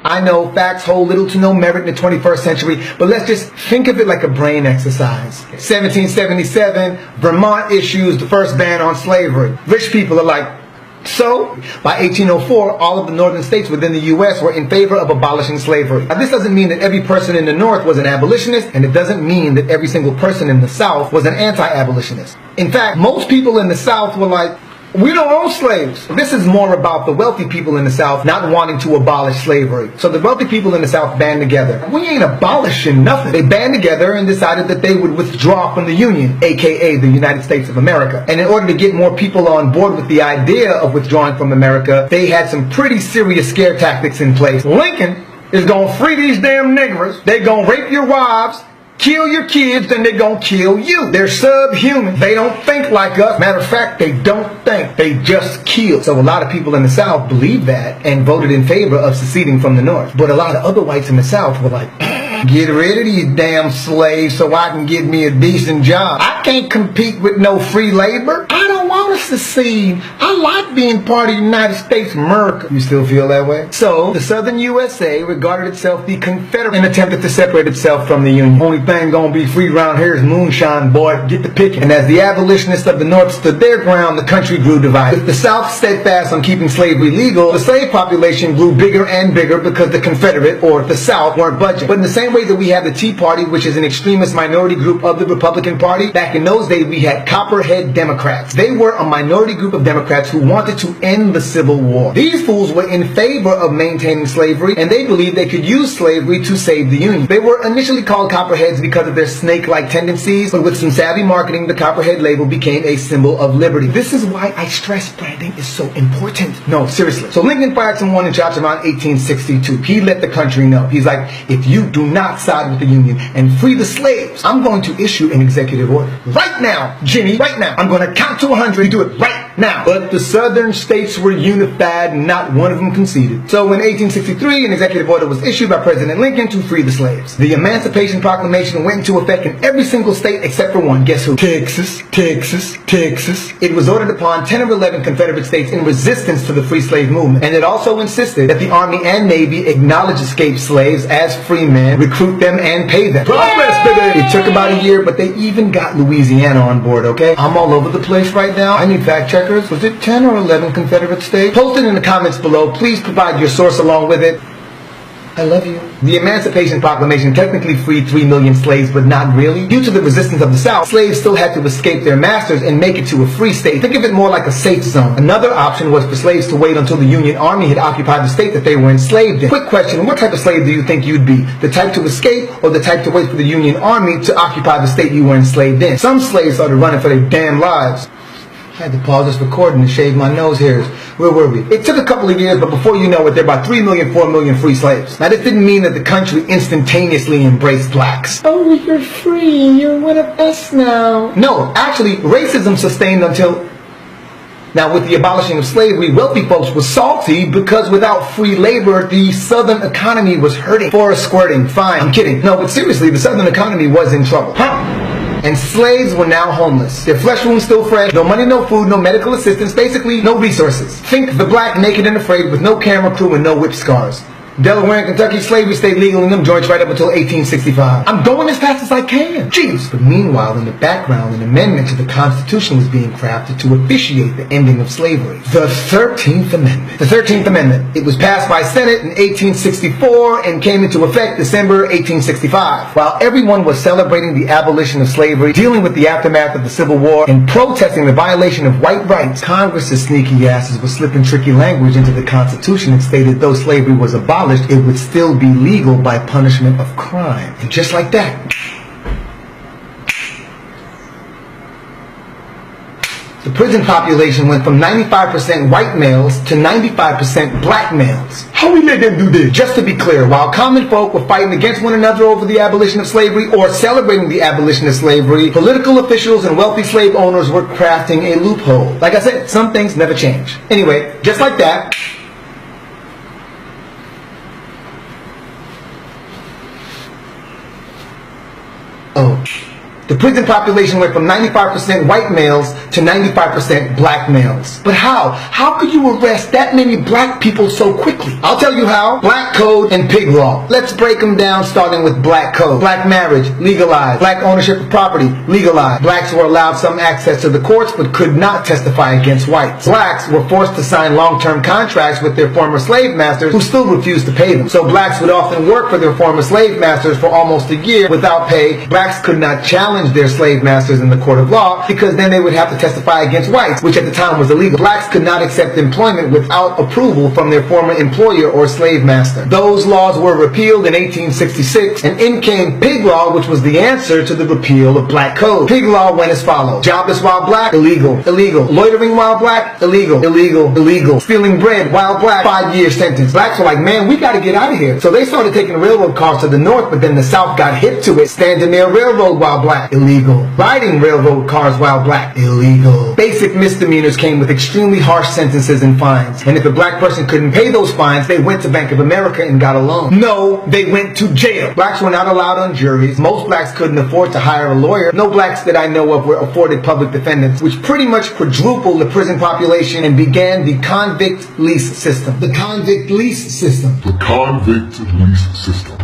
I know facts hold little to no merit in the 21st century, but let's just think of it like a brain exercise. 1777, Vermont issues the first ban on slavery. Rich people are like, so, by 1804, all of the northern states within the U.S. were in favor of abolishing slavery. Now, this doesn't mean that every person in the North was an abolitionist, and it doesn't mean that every single person in the South was an anti-abolitionist. In fact, most people in the South were like, we don't own slaves. This is more about the wealthy people in the South not wanting to abolish slavery. So the wealthy people in the South band together. We ain't abolishing nothing. They band together and decided that they would withdraw from the Union, aka the United States of America. And in order to get more people on board with the idea of withdrawing from America, they had some pretty serious scare tactics in place. Lincoln is gonna free these damn niggers. They gonna rape your wives, kill your kids, then they're gonna kill you. They're subhuman. They don't think like us. Matter of fact, they don't think. They just kill. So a lot of people in the South believed that and voted in favor of seceding from the North. But a lot of other whites in the South were like, get rid of these damn slaves so I can get me a decent job. I can't compete with no free labor. I don't want to secede. I like being part of the United States of America. You still feel that way? So, the Southern USA regarded itself the Confederate and attempted to separate itself from the Union. Only thing gonna be free around here is moonshine, boy. Get the picking. And as the abolitionists of the North stood their ground, the country grew divided. With the South steadfast on keeping slavery legal, the slave population grew bigger and bigger because the Confederate, or the South, weren't budging. But in the same way that we have the Tea Party, which is an extremist minority group of the Republican Party, back in those days we had Copperhead Democrats. They were a minority group of Democrats who wanted to end the Civil War. These fools were in favor of maintaining slavery, and they believed they could use slavery to save the Union. They were initially called Copperheads because of their snake-like tendencies, but with some savvy marketing, the Copperhead label became a symbol of liberty. This is why I stress branding is so important. No, seriously. So Lincoln fired someone in charge around 1862. He let the country know. He's like, if you do not side with the Union and free the slaves, I'm going to issue an executive order. Right now, Jimmy, right now. I'm going to count to 100. You do it right now. But the southern states were unified and not one of them conceded. So in 1863, an executive order was issued by President Lincoln to free the slaves. The Emancipation Proclamation went into effect in every single state except for one. Guess who? Texas, Texas, Texas. It was ordered upon 10 or 11 Confederate states in resistance to the free slave movement. And it also insisted that the Army and Navy acknowledge escaped slaves as free men, recruit them, and pay them. Progress, baby! It took about a year, but they even got Louisiana on board, okay? I'm all over the place right now. I need fact checkers. Was it 10 or 11 Confederate states? Post it in the comments below. Please provide your source along with it. I love you. The Emancipation Proclamation technically freed 3 million slaves, but not really. Due to the resistance of the South, slaves still had to escape their masters and make it to a free state. Think of it more like a safe zone. Another option was for slaves to wait until the Union Army had occupied the state that they were enslaved in. Quick question, what type of slave do you think you'd be? The type to escape or the type to wait for the Union Army to occupy the state you were enslaved in? Some slaves started running for their damn lives. I had to pause this recording and shave my nose hairs. Where were we? It took a couple of years, but before you know it, there were about 3 million, 4 million free slaves. Now, this didn't mean that the country instantaneously embraced blacks. Oh, you're free. You're one of us now. No, actually, racism sustained until... Now, with the abolishing of slavery, wealthy folks were salty because without free labor, the Southern economy was hurting. Forest squirting, fine. I'm kidding. No, but seriously, the Southern economy was in trouble. And slaves were now homeless. Their flesh wounds still fresh, no money, no food, no medical assistance, basically no resources. Think the black, naked, and afraid with no camera crew and no whip scars. Delaware and Kentucky, slavery stayed legal in them joints right up until 1865. I'm going as fast as I can. Jeez. But meanwhile, in the background, an amendment to the Constitution was being crafted to officiate the ending of slavery. The 13th Amendment. The 13th Amendment. It was passed by Senate in 1864 and came into effect December 1865. While everyone was celebrating the abolition of slavery, dealing with the aftermath of the Civil War, and protesting the violation of white rights, Congress's sneaky asses were slipping tricky language into the Constitution and stated though slavery was abolished, it would still be legal by punishment of crime. And just like that, the prison population went from 95% white males to 95% black males. How we let them do this? Just to be clear, while common folk were fighting against one another over the abolition of slavery or celebrating the abolition of slavery, political officials and wealthy slave owners were crafting a loophole. Like I said, some things never change. Anyway, just like that, The prison population went from 95% white males to 95% black males. But how? How could you arrest that many black people so quickly? I'll tell you how. Black code and pig law. Let's break them down, starting with black code. Black marriage, legalized. Black ownership of property, legalized. Blacks were allowed some access to the courts but could not testify against whites. Blacks were forced to sign long-term contracts with their former slave masters who still refused to pay them. So blacks would often work for their former slave masters for almost a year without pay. Blacks could not challenge their slave masters in the court of law because then they would have to testify against whites, which at the time was illegal. Blacks could not accept employment without approval from their former employer or slave master. Those laws were repealed in 1866, and in came pig law, which was the answer to the repeal of black code. Pig law went as follows. Jobless while black, illegal, illegal. Loitering while black, illegal, illegal, illegal. Stealing bread while black, 5-year sentence. Blacks were like, man, we gotta get out of here. So they started taking railroad cars to the north, but then the south got hip to it. Standing near railroad while black, illegal. Riding railroad cars while black, illegal. Basic misdemeanors came with extremely harsh sentences and fines. And if a black person couldn't pay those fines, they went to Bank of America and got a loan. No, they went to jail. Blacks were not allowed on juries. Most blacks couldn't afford to hire a lawyer. No blacks that I know of were afforded public defendants, which pretty much quadrupled the prison population and began the convict lease system. The convict lease system. The convict lease system.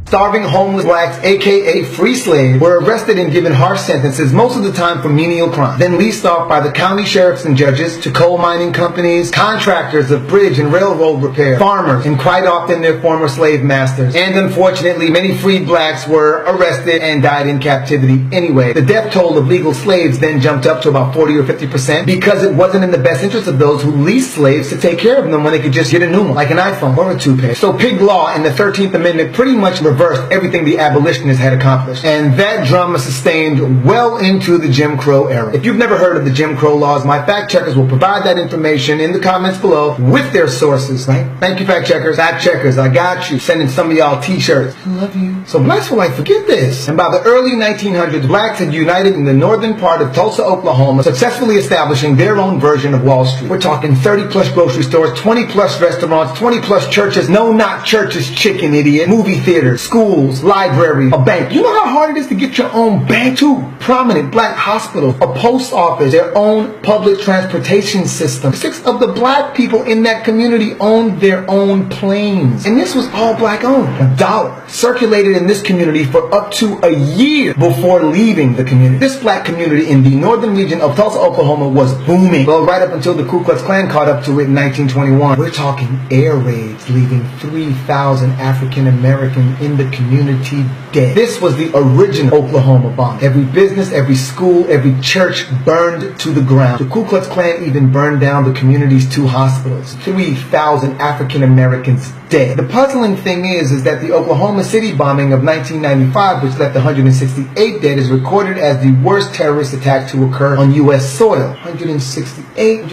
Starving homeless blacks, aka free slaves, were arrested and given harsh sentences, most of the time for menial crimes, then leased off by the county sheriffs and judges to coal mining companies, contractors of bridge and railroad repair, farmers, and quite often their former slave masters. And unfortunately, many freed blacks were arrested and died in captivity anyway. The death toll of legal slaves then jumped up to about 40 or 50% because it wasn't in the best interest of those who leased slaves to take care of them when they could just get a new one, like an iPhone or a toupee. So pig law and the 13th Amendment pretty much reversed everything the abolitionists had accomplished. And that drama sustained well into the Jim Crow era. If you've never heard of the Jim Crow laws, my fact checkers will provide that information in the comments below with their sources, right? Thank you, fact checkers. Fact checkers, I got you. Sending some of y'all t-shirts. I love you. So blacks were like, forget this. And by the early 1900s, blacks had united in the northern part of Tulsa, Oklahoma, successfully establishing their own version of Wall Street. We're talking 30 plus grocery stores, 20 plus restaurants, 20 plus churches. No, not churches, chicken idiot. Movie theaters, schools, libraries, a bank. You know how hard it is to get your own bank? 2 prominent black hospitals, a post office, their own public transportation system. 6 of the black people in that community owned their own planes. And this was all black owned. $1 circulated in this community for up to a year before leaving the community. This black community in the northern region of Tulsa, Oklahoma was booming. Well, right up until the Ku Klux Klan caught up to it in 1921. We're talking air raids, leaving 3,000 African Americans in the community dead. This was the original Oklahoma bomb. Every business, every school, every church burned to the ground. The Ku Klux Klan even burned down the community's 2 hospitals. 3,000 African Americans dead. The puzzling thing is that the Oklahoma City bombing of 1995, which left 168 dead, is recorded as the worst terrorist attack to occur on U.S. soil. 168,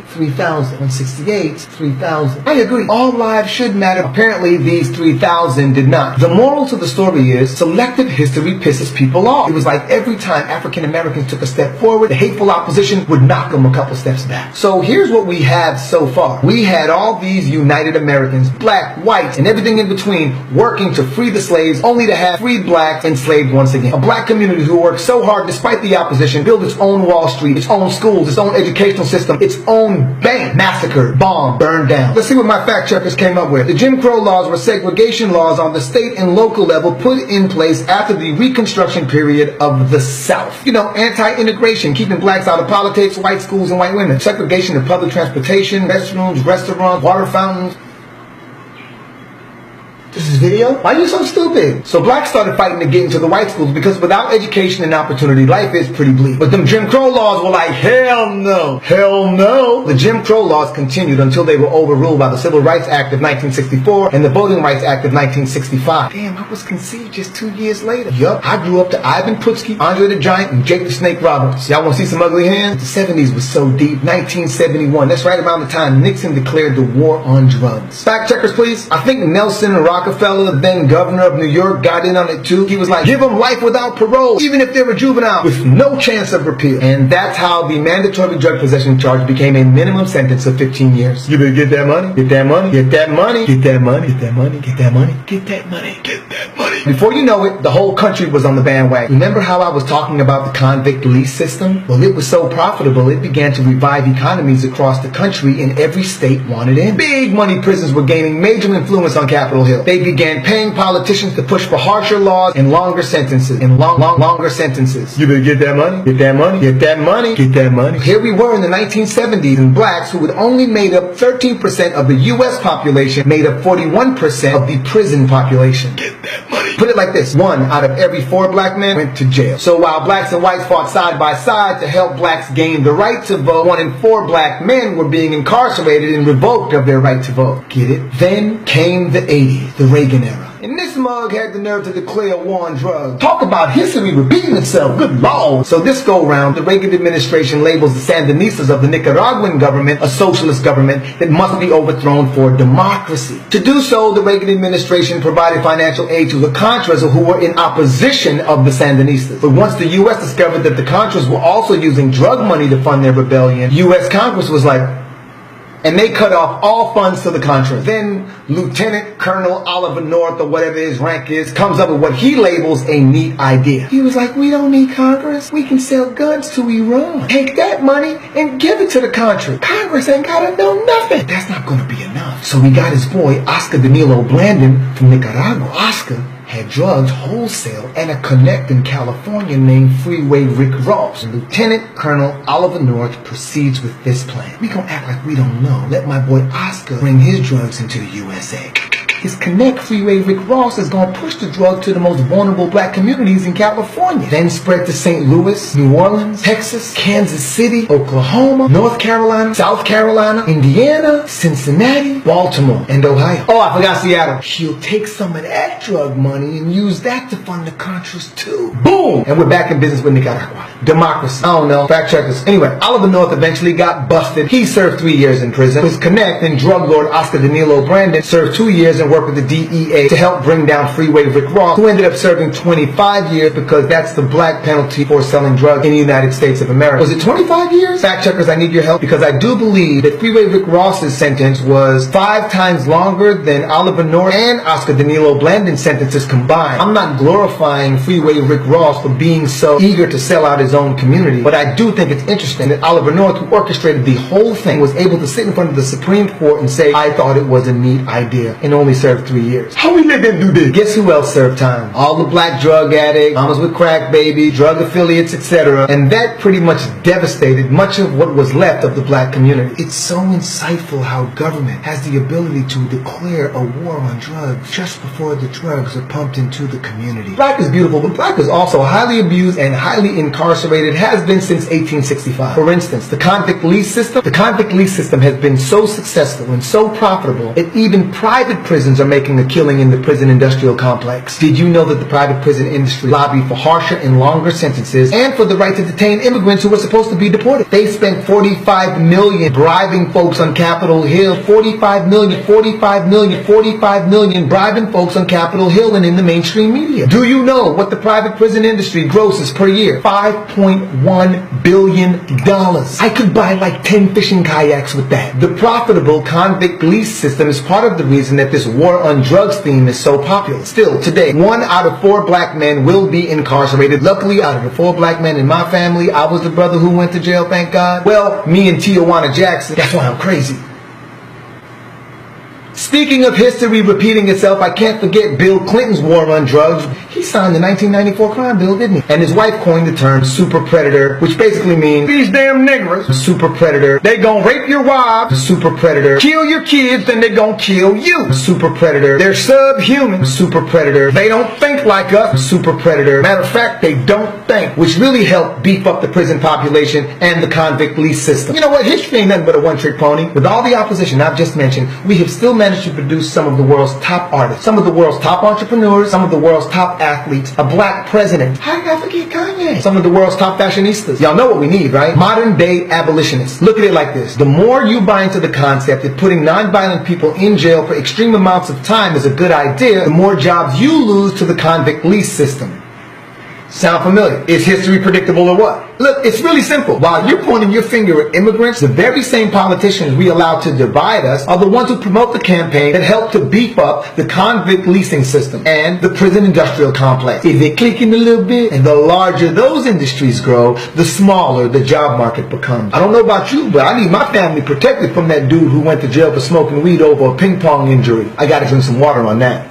3,000, 168, 3,000. I agree. All lives should matter. Apparently, these 3,000 did not. The moral to the story is selective history pisses people off. It was like every time African Americans took a step forward, the hateful opposition would knock them a couple steps back. So here's what we have so far. We had all these united Americans, black, white, and everything in between, working to free the slaves, only to have freed blacks enslaved once again. A black community who worked so hard despite the opposition, built its own Wall Street, its own schools, its own educational system, its own bank, massacred, bombed, burned down. Let's see what my fact checkers came up with. The Jim Crow laws were segregation laws on the state and local level put in place after the Reconstruction period of the South. You know, anti-integration, keeping blacks out of politics, white schools and white women. Segregation of public transportation, restrooms, restaurants, water fountains. This is video? Why are you so stupid? So blacks started fighting to get into the white schools because without education and opportunity, life is pretty bleak. But them Jim Crow laws were like, hell no. Hell no. The Jim Crow laws continued until they were overruled by the Civil Rights Act of 1964 and the Voting Rights Act of 1965. Damn, I was conceived just 2 years later. Yup, I grew up to Ivan Putski, Andre the Giant, and Jake the Snake Roberts. Y'all want to see some ugly hands? The 70s was so deep. 1971, that's right around the time Nixon declared the war on drugs. Fact checkers, please. I think Nelson Rockefeller, then governor of New York, got in on it too. He was like, give them life without parole, even if they're a juvenile, with no chance of repeal. And that's how the mandatory drug possession charge became a minimum sentence of 15 years. You better get that money, get that money, get that money, get that money, get that money, get that money, get that money, get that money. Before you know it, the whole country was on the bandwagon. Remember how I was talking about the convict lease system? Well, it was so profitable, it began to revive economies across the country, and every state wanted in. Big money prisons were gaining major influence on Capitol Hill. They began paying politicians to push for harsher laws and longer sentences. Longer sentences. You better get that money, get that money, get that money, get that money. Here we were in the 1970s, and blacks, who had only made up 13% of the U.S. population, made up 41% of the prison population. Get that money. Put it like this: 1 out of every 4 black men went to jail. So while blacks and whites fought side by side to help blacks gain the right to vote, 1 in 4 black men were being incarcerated and revoked of their right to vote. Get it? Then came the 80s, the Reagan era. And this mug had the nerve to declare war on drugs. Talk about history repeating itself. Good Lord. So this go round, the Reagan administration labels the Sandinistas of the Nicaraguan government a socialist government that must be overthrown for democracy. To do so, the Reagan administration provided financial aid to the Contras, who were in opposition of the Sandinistas. But once the U.S. discovered that the Contras were also using drug money to fund their rebellion, U.S. Congress was like, and they cut off all funds to the Contras. Then Lieutenant Colonel Oliver North, or whatever his rank is, comes up with what he labels a neat idea. He was like, we don't need Congress. We can sell guns to Iran. Take that money and give it to the Contras. Congress ain't gotta know nothing. That's not gonna be enough. So he got his boy, Oscar Danilo Blandon from Nicaragua. Oscar had drugs wholesale and a connect in California named Freeway Rick Ross. And Lieutenant Colonel Oliver North proceeds with this plan. We gonna act like we don't know. Let my boy Oscar bring his drugs into the USA. His connect, Freeway Rick Ross, is going to push the drug to the most vulnerable black communities in California. Then spread to St. Louis, New Orleans, Texas, Kansas City, Oklahoma, North Carolina, South Carolina, Indiana, Cincinnati, Baltimore, and Ohio. Oh, I forgot Seattle. He'll take some of that drug money and use that to fund the Contras too. Boom! And we're back in business with Nicaragua. Democracy. I don't know. Fact checkers. Anyway, Oliver North eventually got busted. He served 3 years in prison. His connect and drug lord Oscar Danilo Blandon served 2 years and worked with the DEA to help bring down Freeway Rick Ross, who ended up serving 25 years because that's the black penalty for selling drugs in the United States of America. Was it 25 years? Fact checkers, I need your help, because I do believe that Freeway Rick Ross's sentence was 5 times longer than Oliver North and Oscar Danilo Blandon's sentences combined. I'm not glorifying Freeway Rick Ross for being so eager to sell out his own community, but I do think it's interesting that Oliver North, who orchestrated the whole thing, was able to sit in front of the Supreme Court and say, I thought it was a neat idea, and only served 3 years. How we let them do this? Guess who else served time? All the black drug addicts, mamas with crack babies, drug affiliates, etc. And that pretty much devastated much of what was left of the black community. It's so insightful how government has the ability to declare a war on drugs just before the drugs are pumped into the community. Black is beautiful, but black is also highly abused and highly incarcerated, has been since 1865. For instance, the convict lease system. The convict lease system has been so successful and so profitable that even private prisons are making a killing in the prison industrial complex. Did you know that the private prison industry lobbied for harsher and longer sentences and for the right to detain immigrants who were supposed to be deported? They spent $45 million bribing folks on Capitol Hill. $45 million bribing folks on Capitol Hill and in the mainstream media. Do you know what the private prison industry grosses per year? $5.1 billion. I could buy like 10 fishing kayaks with that. The profitable convict lease system is part of the reason that this war on drugs theme is so popular. Still, today, 1 out of 4 black men will be incarcerated. Luckily, out of the 4 black men in my family, I was the brother who went to jail, thank God. Well, me and Tijuana Jackson, that's why I'm crazy. Speaking of history repeating itself, I can't forget Bill Clinton's war on drugs. He signed the 1994 crime bill, didn't he? And his wife coined the term super predator, which basically means these damn niggers, super predator. They gon' rape your wives, super predator. Kill your kids, then they gon' kill you, super predator. They're subhuman, super predator. They don't think like us, super predator. Matter of fact, they don't think, which really helped beef up the prison population and the convict lease system. You know what? History ain't nothing but a one-trick pony. With all the opposition I've just mentioned, we have still managed to produce some of the world's top artists, some of the world's top entrepreneurs, some of the world's top athletes, a black president. How did I forget Kanye? Some of the world's top fashionistas. Y'all know what we need, right? Modern day abolitionists. Look at it like this. The more you buy into the concept that putting nonviolent people in jail for extreme amounts of time is a good idea, the more jobs you lose to the convict lease system. Sound familiar? Is history predictable or what? Look, it's really simple. While you're pointing your finger at immigrants, the very same politicians we allow to divide us are the ones who promote the campaign that help to beef up the convict leasing system and the prison industrial complex. Is it clicking a little bit? And the larger those industries grow, the smaller the job market becomes. I don't know about you, but I need my family protected from that dude who went to jail for smoking weed over a ping pong injury. I gotta drink some water on that.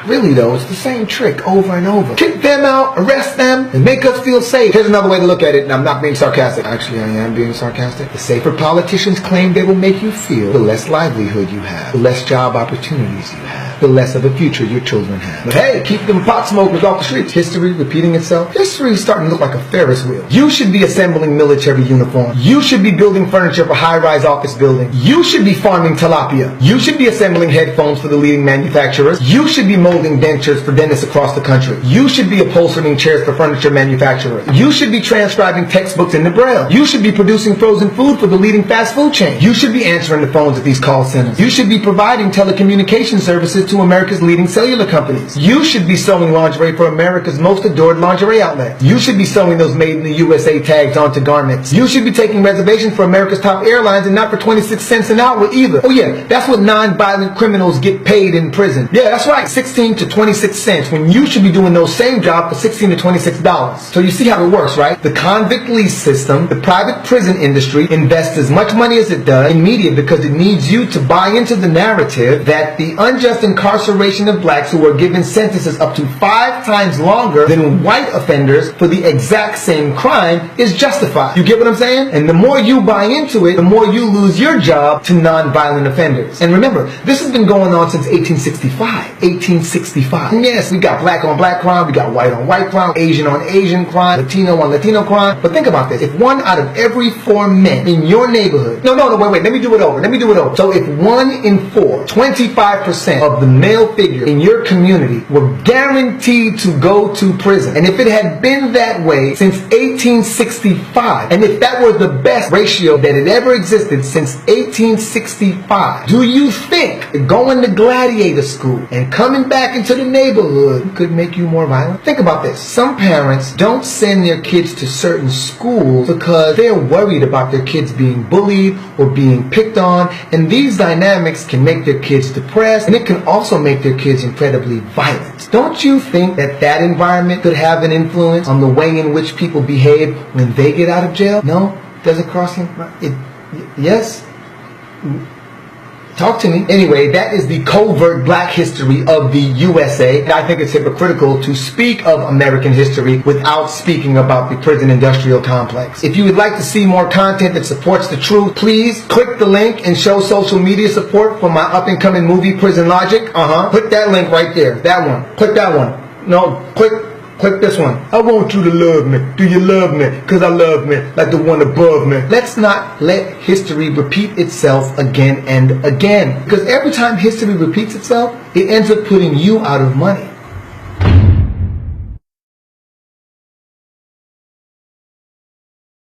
Really though, it's the same trick over and over. Kick them out, arrest them, and make us feel safe. Here's another way to look at it, and I'm not being sarcastic. Actually, I am being sarcastic. The safer politicians claim they will make you feel, the less livelihood you have, the less job opportunities you have, the less of a future your children have. But hey, keep them pot smokers off the streets. History repeating itself. History is starting to look like a Ferris wheel. You should be assembling military uniforms. You should be building furniture for high-rise office buildings. You should be farming tilapia. You should be assembling headphones for the leading manufacturers. You should be molding dentures for dentists across the country. You should be upholstering chairs for furniture manufacturers. You should be transcribing textbooks into Braille. You should be producing frozen food for the leading fast food chain. You should be answering the phones at these call centers. You should be providing telecommunication services to America's leading cellular companies. You should be sewing lingerie for America's most adored lingerie outlet. You should be sewing those made in the USA tags onto garments. You should be taking reservations for America's top airlines and not for 26 cents an hour either. Oh yeah, that's what non-violent criminals get paid in prison. Yeah, that's right, 16 to 26 cents when you should be doing those same jobs for $16 to $26. So you see how it works, right? The convict lease system, the private prison industry invests as much money as it does in media because it needs you to buy into the narrative that the unjust incarceration of blacks who are given sentences up to 5 times longer than white offenders for the exact same crime is justified. You get what I'm saying? And the more you buy into it, the more you lose your job to non-violent offenders. And remember, this has been going on since 1865. And yes, we got black on black crime, we got white on white crime, Asian on Asian crime, Latino on Latino crime. But think about this. If 1 out of every 4 men in your neighborhood, no, wait, let me do it over. So if 1 in 4, 25% of the male figure in your community were guaranteed to go to prison, and if it had been that way since 1865, and if that were the best ratio that had ever existed since 1865, do you think going to gladiator school and coming back into the neighborhood could make you more violent? Think about this. Some parents don't send their kids to certain schools because they're worried about their kids being bullied or being picked on, and these dynamics can make their kids depressed, and it can also make their kids incredibly violent. Don't you think that that environment could have an influence on the way in which people behave when they get out of jail? No? Does it cross your mind? Yes? Talk to me. Anyway, that is the covert black history of the USA. And I think it's hypocritical to speak of American history without speaking about the prison industrial complex. If you would like to see more content that supports the truth, please click the link and show social media support for my up-and-coming movie, Prison Logic. Click that link right there. That one. Click that one. No, click this one. I want you to love me. Do you love me? Because I love me like the one above me. Let's not let history repeat itself again and again. Because every time history repeats itself, it ends up putting you out of money.